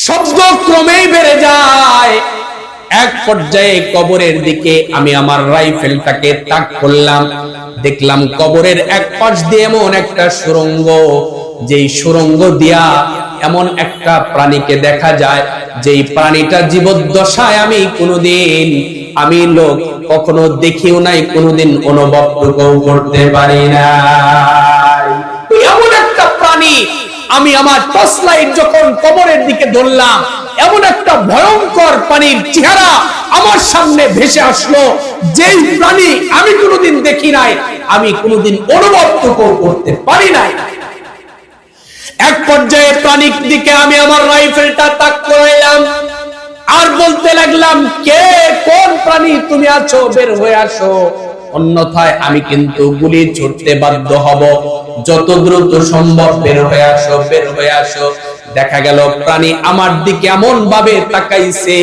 শব্দ ক্রমেই বেড়ে যায়। এক পর্যায়ে কবরের দিকে আমি আমার রাইফেলটাকে তাক করলাম, দেখলাম কবরের এক পাশ দিয়ে এমন একটা সুড়ঙ্গ, যেই সুড়ঙ্গ দিয়া এমন একটা প্রাণীকে দেখা যায়, যেই প্রাণীটা জীবদ্দশায় আমি কোনোদিন লোক কখনো দেখিও নাই, কোনোদিন অনুভবটুকু করতে পারি না। এমন একটা প্রাণী আমি আমার টর্চ লাইট যখন কবরের দিকে ধরলাম, এমন একটা ভয়ঙ্কর প্রাণীর চেহারা আমার সামনে ভেসে আসলো, যেই প্রাণী আমি কোনোদিন দেখি নাই, আমি কোনোদিন অনুভবটুকু করতে পারি নাই। এক পর্যায়ে প্রাণীর দিকে আমি আমার রাইফেলটা তাক করলাম আর বলতে লাগলাম, কে, কোন প্রাণী তুমি আছো, বের হয়ে আসো, অন্যথায় আমি কিন্তু গুলি ছুড়তে বাধ্য হব, যত দ্রুত সম্ভব বের হয়ে আসো, বের হয়ে আসো। দেখা গেল প্রাণী আমার দিকে এমন ভাবে তাকাইছে,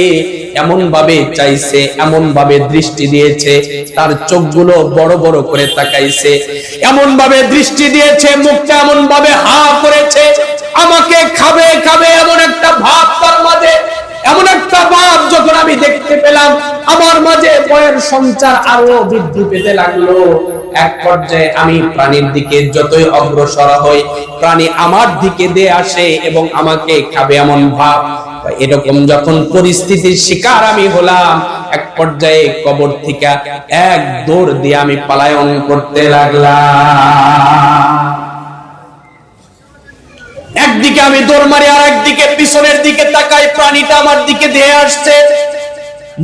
এমন ভাবে চাইছে, এমন ভাবে দৃষ্টি দিয়েছে, তার চোখগুলো বড় বড় করে তাকাইছে, এমন ভাবে দৃষ্টি দিয়েছে, মুখটা এমন ভাবে হা করেছে, আমাকে খাবে খাবে এমন একটা ভাব তার মাঝে। এমন একটা ভাব যখন আমি দেখতে পেলাম, আমার মাঝে ভয়ের সঞ্চার আরো বৃদ্ধি পেতে লাগলো। এক পর্যায়ে আমি প্রাণীর দিকে যতই অগ্রসর হই, প্রাণী আমার দিকে দিয়ে আসে এবং আমাকে খাবে এমন ভাব। এরকম যখন পরিস্থিতির শিকার আমি হলাম, এক পর্যায়ে কবর থেকে এক দৌড় দিয়ে আমি পলায়ন করতে লাগলাম। একদিকে আমি দৌড় মারি আর একদিকে পিছনের দিকে তাকাই, প্রাণীটা আমার দিকে দিয়ে আসছে।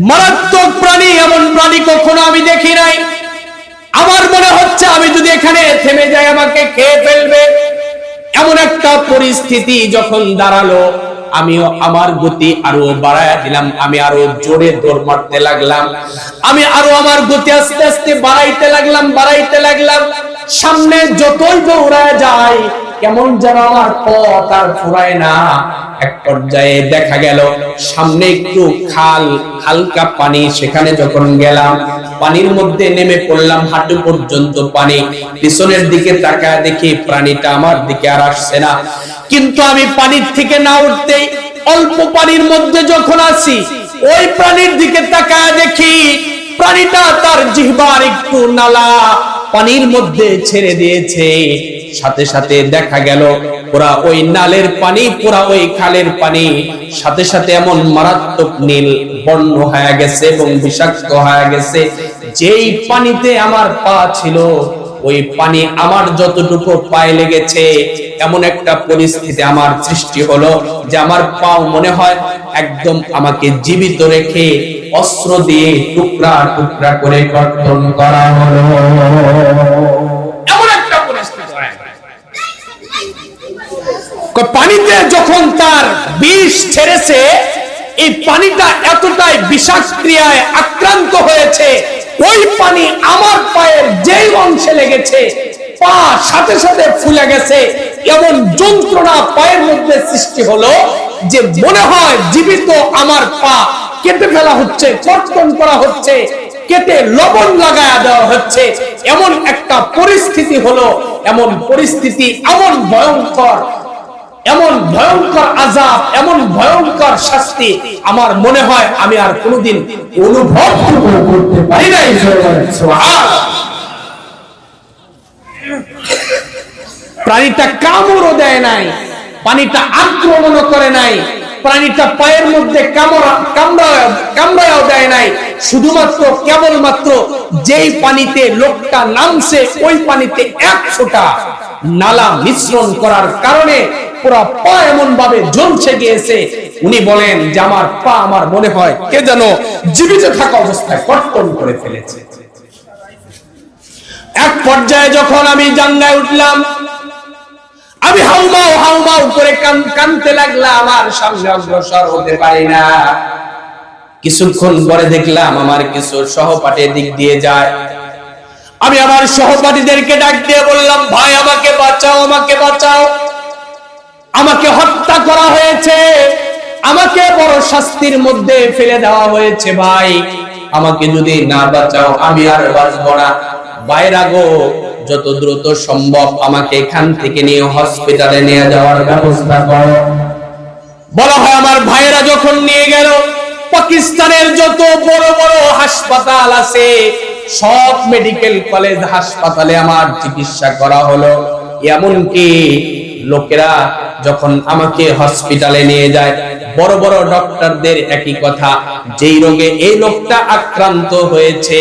মারাত্মক প্রাণী, এমন প্রাণী কখনো আমি দেখি নাই। আমার মনে হচ্ছে আমি যদি এখানে থেমে যাই আমাকে খেয়ে ফেলবে। এমন একটা পরিস্থিতি যখন দাঁড়ালো, আমিও আমার গতি আরো বাড়ায় দিলাম, আমি আরো জোরে দৌড় মারতে লাগলাম, আমি আরো আমার গতি আস্তে আস্তে বাড়াইতে লাগলাম। সামনে যতই দৌড়ায় যায় কেমন যেন আমার পথ আর ফুরায় না। এক পর্যায়ে দেখা গেল সামনে একটু খাল, হালকা পানি, সেখানে যখন গেলাম পানির মধ্যে নেমে পড়লাম, হাঁটু পর্যন্ত পানি। পিছনের দিকে তাকায় দেখি প্রাণীটা আমার দিকে আর আসছে না, কিন্তু আমি পানির থেকে না উঠতেই অল্প পানির মধ্যে যখন আছি, ওই প্রাণীর দিকে তাকায় দেখি প্রাণীটা তার জিহ্বার একটু নালা পানির মধ্যে ছেড়ে দিয়েছে। সাথে সাথে দেখা গেল পুরা ওই নালের পানি, পুরা ওই খালের পানি সাথে সাথে এমন মারাত্মক নীল বর্ণ হয়ে গেছে এবং বিষাক্ত হয়ে গেছে। যেই পানিতে আমার পা ছিল, ওই পানি আমার যতটুকু পায়ে লেগেছে, এমন একটা পরিস্থিতি আমার সৃষ্টি হলো যে আমার পাও মনে হয় একদম আমাকে জীবিত রেখে অস্ত্র দিয়ে টুকরা টুকরা করে কর্তন করা হলো। এমন একটা পরিস্থিতি। পানিতে যখন তার বিষ ছেড়েছে, এই পানিটা এতটাই বিষাক্রিয়ায় আক্রান্ত হয়েছে, ওই পানি আমার পায়ের যেই অংশে লেগেছে পা সাথে সাথে ফুলে গেছে। এমন যন্ত্রণা পায়ের মধ্যে সৃষ্টি হলো যে মনে হয় জীবিত আমার পা কেটে ফেলা হচ্ছে, কর্তন করা হচ্ছে, কেটে লবণ লাগায়া দেওয়া হচ্ছে। এমন একটা পরিস্থিতি হলো, এমন পরিস্থিতি, এমন ভয়ঙ্কর আযাব, এমন ভয়ঙ্কর শাস্তি আমার মনে হয় আমি আর কোনোদিন অনুভব করতে পারি নাই। সুবহানাল্লাহ। প্রাণীটা কামড়ও দেয় নাই, পানিটা আক্রমণ করে নাই, প্রাণীটা পায়ের মধ্যে কামড়াও দেয় নাই, শুধুমাত্র কেবলমাত্র যেই পানিতে লোকটা নামছে ওই পানিতে এক ফোঁটা নালা মিশ্রণ করার কারণে পুরো পা এমন ভাবে জ্বলছে গিয়েছে। উনি বলেন যে আমার পা, আমার মনে হয় কে যেন জীবিত থাকা অবস্থায় কর্তন করে ফেলেছে। এক পর্যায়ে যখন আমি জান্নাতে উঠলাম, আমি হাউমাউ করে কাঁদতে লাগলাম, আর সামনে অগ্রসর হতে পারি না। কিছুক্ষণ পরে দেখলাম আমার কিছু সহপাঠী দিক দিয়ে যায়। আমি আমার সহপাঠীদেরকে ডাক দিয়ে বললাম, ভাই আমাকে বাঁচাও, আমাকে বাঁচাও, আমাকে হত্যা করা হয়েছে, আমাকে বড় শাস্তির মধ্যে ফেলে দেওয়া হয়েছে, ভাই আমাকে যদি না বাঁচাও আমি আর বাঁচবো না। বাইরা গো, যত দ্রুত সম্ভব আমাকে এখান থেকে নিয়ে হসপিটালে নিয়ে যাওয়ার ব্যবস্থা করো। বলা হয় আমার ভাইয়েরা যখন নিয়ে গেল, পাকিস্তানের যত বড় বড় হাসপাতাল আছে সব মেডিকেল কলেজ হাসপাতালে আমার চিকিৎসা করা হলো। এমনকি লোকেরা যখন আমাকে হসপিটালে নিয়ে যায়, বড় বড় ডক্টরদের একই কথা, যেই রোগে এই লোকটা আক্রান্ত হয়েছে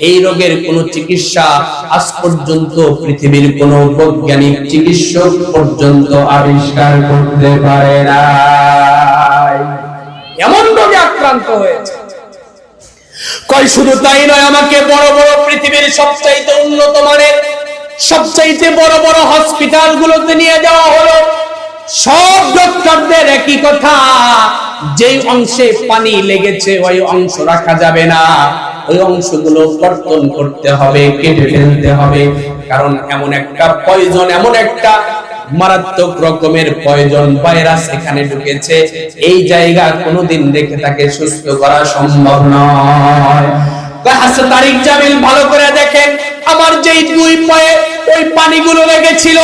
এই রোগের কোনো চিকিৎসা আজ পর্যন্ত পৃথিবীর কোনো বৈজ্ঞানিক চিকিৎসক পর্যন্ত আবিষ্কার করতে পারে না। এমন রোগে আক্রান্ত হয়েছে। কই শুধু তাই নয়, আমাকে বড় বড় পৃথিবীর সবচাইতে উন্নত মানের সবচাইতে বড় বড় হসপিটাল গুলোতে নিয়ে যাওয়া হলো। সব ডক্টরদের একই কথা, যেই অংশে পানি লেগেছে ওই অংশ রাখা যাবে না, ওই অংশগুলো কর্তন করতে হবে, কেটে ফেলতে হবে। কারণ এমন একটা পয়জন, এমন একটা মারাত্মক রকমের পয়জন ভাইরাস এখানে ঢুকেছে, এই জায়গা কোনোদিন রেখে তাকে সুস্থ করা সম্ভব নয়। হাসান তারিক জামিল ভালো করে দেখেন, আমার যেই দুই পায়ে ওই পানিগুলো লেগেছিল,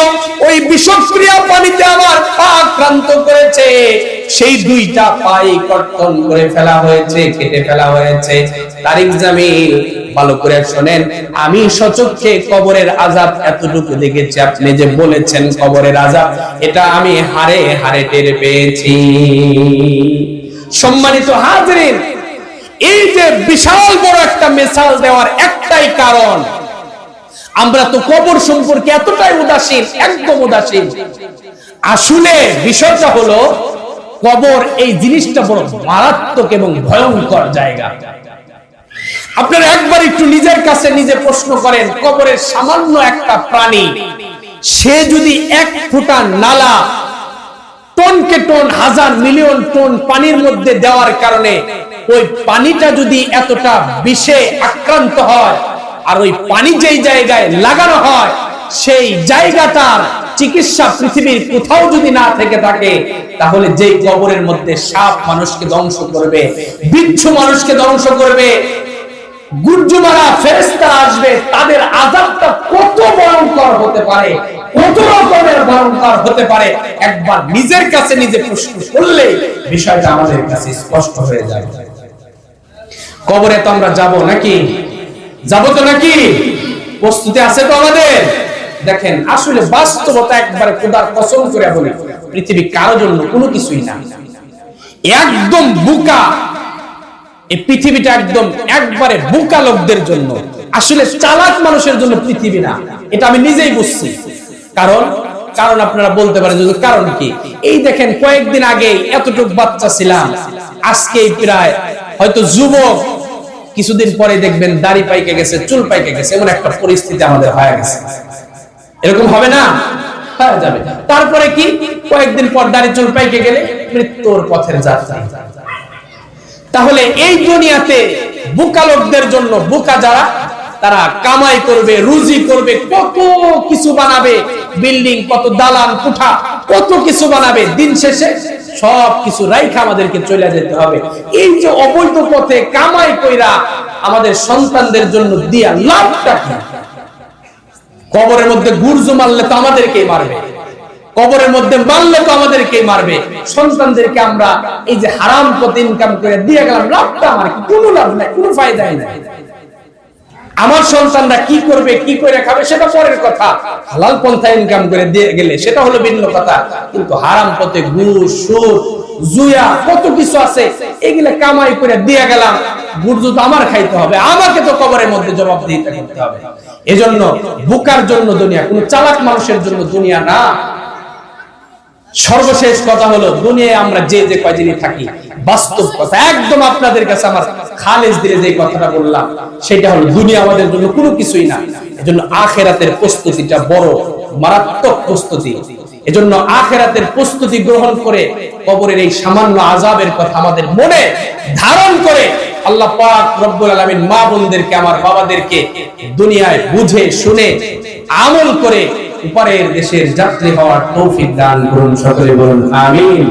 ওই বিষক্রিয়া পানিতে আমার পা আক্রান্ত করেছে, সেই দুইটা পাই কর্তন করে ফেলা হয়েছে, কেটে ফেলা হয়েছে। তারিক জামিল ভালো করে শোনেন, আমি সচক্ষে কবরের আযাব এতটুকু দেখেছি। আপনি যে বলেছেন কবরের আযাব, এটা আমি হাড়ে হাড়ে টের পেয়েছি। সম্মানিত হাজরিন, এই যে বিশাল বড় একটা মিসাল দেওয়ার একটাই কারণ, আমরা তো কবর সম্পর্কে এতটাই উদাসীন, একদম উদাসীন। আসলে বিষয়টা হলো কবর এই জিনিসটা বড় মারাত্মক এবং ভয়ঙ্কর জায়গা। আপনারা একবার একটু নিজের কাছে নিজে প্রশ্ন করেন, কবরের সামান্য একটা প্রাণী, সে যদি এক ফোঁটা নালা টনকে টন, হাজার মিলিয়ন টন পানির মধ্যে দেওয়ার কারণে ওই পানিটা যদি এতটা বিষে আক্রান্ত হয়, আর ওই পানি যেই জায়গায় লাগানো হয় সেই জায়গাটার চিকিৎসা পৃথিবীর কোথাও যদি না থেকে থাকে, তাহলে যেই কবরের মধ্যে সাপ মানুষকে ধ্বংস করবে, বিচ্ছু মানুষকে ধ্বংস করবে, গুর্জমারা ফেরেশতা আসবে, তাদের আযাবটা কত ভয়ঙ্কর হতে পারে, কত রকমের ভয়ঙ্কর হতে পারে, একবার নিজের কাছে নিজে প্রশ্ন করলে বিষয়টা আমাদের কাছে স্পষ্ট হয়ে যাবে। কবরে তো আমরা যাব নাকি? যাব তো নাকি? প্রস্তুতি আছে তো আমাদের? দেখেন, আসলে বাস্তবতা একবারে খোদার কসম করে বলি, পৃথিবী কারো জন্য কোনো কিছুই না, একদম বোকা। এই পৃথিবীটা একদম একবারে বোকা লোকদের জন্য, আসলে চালাক মানুষের জন্য পৃথিবী না। এটা আমি নিজেই বুঝছি। কারণ আপনারা বলতে পারেন যে কারণ কি? এই দেখেন, কয়েকদিন আগে এতটুকু বাচ্চা ছিলাম, আজকে প্রায় হয়তো যুবক, কিছুদিন পরে দেখবেন দাড়ি পাইকে গেছে, চুল পাইকে গেছে, এমন একটা পরিস্থিতি আমাদের হয়ে গেছে। এরকম হবে না? হয়ে যাবে। তারপরে কি, কয়েকদিন পর দাড়ি চুল পাইকে গেলে মৃত্যুর পথের যাত্রা। তাহলে এই দুনিয়াতে বোকা লোকদের জন্য, বোকা যারা, তারা কামাই করবে, রুজি করবে, কত কিছু বানাবে, বিল্ডিং, কত দালান কোঠা, কত কিছু বানাবে, দিন শেষে সব কিছু রাইখা আমাদেরকে চলে যেতে হবে। এই যে অবৈধ পথে কামাই কইরা আমাদের সন্তানদের জন্য দিয়া লাভটা কি? কবরের মধ্যে গুরজু মারলে তো আমাদেরকেই মারবে, কবরের মধ্যে মারলে তো আমাদেরকেই মারবে। সন্তানদেরকে আমরা এই যে হারাম পথে ইনকাম করে দিয়ে গেলাম, লাভটা আমার কি? কোনো লাভ নাই, কোনো ফায়দাই নাই। আমার সন্তানরা কি করবে, কি করে খাবে, সেটা পরের কথা। হালাল পন্থা ইনকাম করে দিয়ে গেলে সেটা হলো ভিন্ন কথা। কিন্তু হারাম পথে ঘুষ, সুদ, জুয়া, কত কিছু আছে, এগুলা কামাই করে দিয়ে গেলাম, গুরজু তো আমার খাইতে হবে, আমাকে তো কবরের মধ্যে জবাবদিহিতা করতে হবে। এজন্য বোকার জন্য দুনিয়া, কোন চালাক মানুষের জন্য দুনিয়া না। সর্বশেষ কথা হলো, দুনিয়ায় আমরা যে যে কয়দিনই থাকি, বাস্তব কথা একদম আপনাদের কাছে আমার খালেজ দিলে যে কথাটা বললাম, সেটা হলো দুনিয়া আমাদের জন্য কোনো কিছুই না। এজন্য আখিরাতের প্রস্তুতিটা বড় মারাত্মক প্রস্তুতি। এজন্য আখিরাতের প্রস্তুতি গ্রহণ করে কবরের এই সামান্য আযাবের কথা আমাদের মনে ধারণ করে আল্লাহ পাক রব্বুল আলামিন মা বোনদেরকে, আমার বাবাদেরকে দুনিয়ায় বুঝে শুনে আমল করে উপরের দেশের যাত্রী হওয়ার তৌফিক দান করুন। সকলে বলুন আমিন।